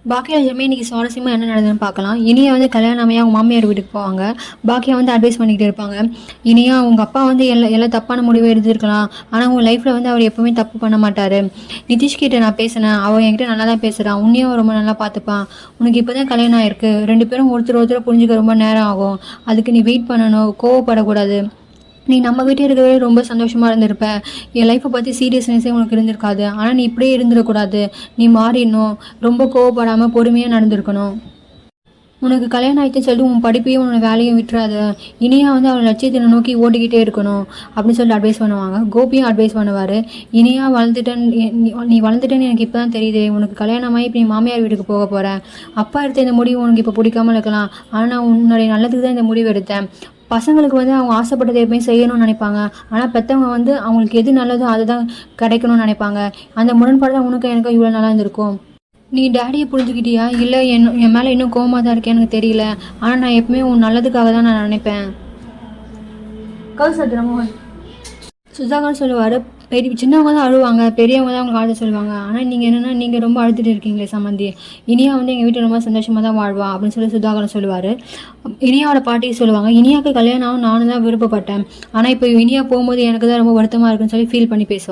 பாக்கியா இன்னைக்கு சுவாரஸ்யமாக என்ன நடந்ததுன்னு பார்க்கலாம். இனியா வந்து கல்யாணமே அவங்க மாமியார் வீட்டுக்கு போவாங்க. பாக்கியா வந்து அட்வைஸ் பண்ணிக்கிட்டே இருப்பாங்க. இனியா உங்கள் அப்பா வந்து எல்லாம் தப்பான முடிவு எடுத்துருக்கலாம், ஆனால் உங்கள் லைஃப்பில் வந்து அவர் எப்பவுமே தப்பு பண்ண மாட்டார். நிதிஷ்கிட்ட நான் பேசினேன், அவன் என்கிட்ட நல்லா தான் பேசுகிறான், உன்னையும் ரொம்ப நல்லா பார்த்துப்பான். உனக்கு இப்போ தான் கல்யாணம் ஆயிருக்கு, ரெண்டு பேரும் ஒருத்தர் புரிஞ்சுக்க ரொம்ப நேரம் ஆகும். அதுக்கு நீ வெயிட் பண்ணணும், கோவப்படக்கூடாது. நீ நம்ம வீட்டே இருக்கவே ரொம்ப சந்தோஷமாக இருந்திருப்ப. என் லைஃப்பை பற்றி சீரியஸ்னஸே உனக்கு இருந்திருக்காது. ஆனால் நீ இப்படியே இருந்துடக்கூடாது, நீ மாறிடணும், ரொம்ப கோவப்படாமல் பொறுமையாக நடந்திருக்கணும். உனக்கு கல்யாணம் ஆகிடுச்சுன்னு சொல்லிட்டு உன் படிப்பையும் உன்னோட வேலையும் விட்டுறாத. இனியா வந்து அவள் லட்சியத்தை நோக்கி ஓடிக்கிட்டே இருக்கணும் அப்படின்னு சொல்லிட்டு அட்வைஸ் பண்ணுவாங்க. கோபியும் அட்வைஸ் பண்ணுவார். இனியா நீ வளர்ந்துட்டேன்னு எனக்கு இப்போ தான் தெரியுது. உனக்கு கல்யாணமாகி இப்போ நீ மாமியார் வீட்டுக்கு போக போகிற. அப்பா எடுத்த இந்த முடிவு உனக்கு இப்போ பிடிக்காமல் இருக்கலாம், ஆனால் நான் உன்னுடைய நல்லதுக்கு தான் இந்த முடிவு எடுத்தேன். பசங்களுக்கு வந்து அவங்க ஆசைப்பட்டதை எப்பயும் செய்யணும்னு நினைப்பாங்க, ஆனால் பெற்றவங்க வந்து அவங்களுக்கு எது நல்லதோ அதை தான் கிடைக்கணும்னு நினைப்பாங்க. அந்த முரண்பாடு தான் உனக்கு எனக்கு இவ்வளோ நல்லா இருந்திருக்கும். நீ டேடியை புரிஞ்சுக்கிட்டியா, இல்லை என் மேலே இன்னும் கோவமாக தான் இருக்கேன் எனக்கு தெரியல, ஆனால் நான் எப்பவுமே உன் நல்லதுக்காக தான் நான் நினைப்பேன். கௌசத்ரமோகன் சுதாகர் சொல்லுவார், சின்னவங்க தான் அழுவாங்க, பெரியவங்க தான் அவங்க ஆழ்த்து சொல்லுவாங்க. ஆனால் நீங்கள் என்னென்னா நீங்கள் ரொம்ப அழுத்துட்டு இருக்கீங்களே சம்மந்தி. இனியா வந்து எங்கள் வீட்டில் ரொம்ப சந்தோஷமாக தான் வாழ்வா அப்படின்னு சொல்லி சுதாகரன் சொல்லுவார். இனியாவோட பாட்டி சொல்லுவாங்க, இனியாவுக்கு கல்யாணம் நானும் தான் விருப்பப்பட்டேன், ஆனால் இப்போ இனியா போகும்போது எனக்கு தான் ரொம்ப வருத்தமாக இருக்குன்னு சொல்லி ஃபீல் பண்ணி பேசுவாங்க.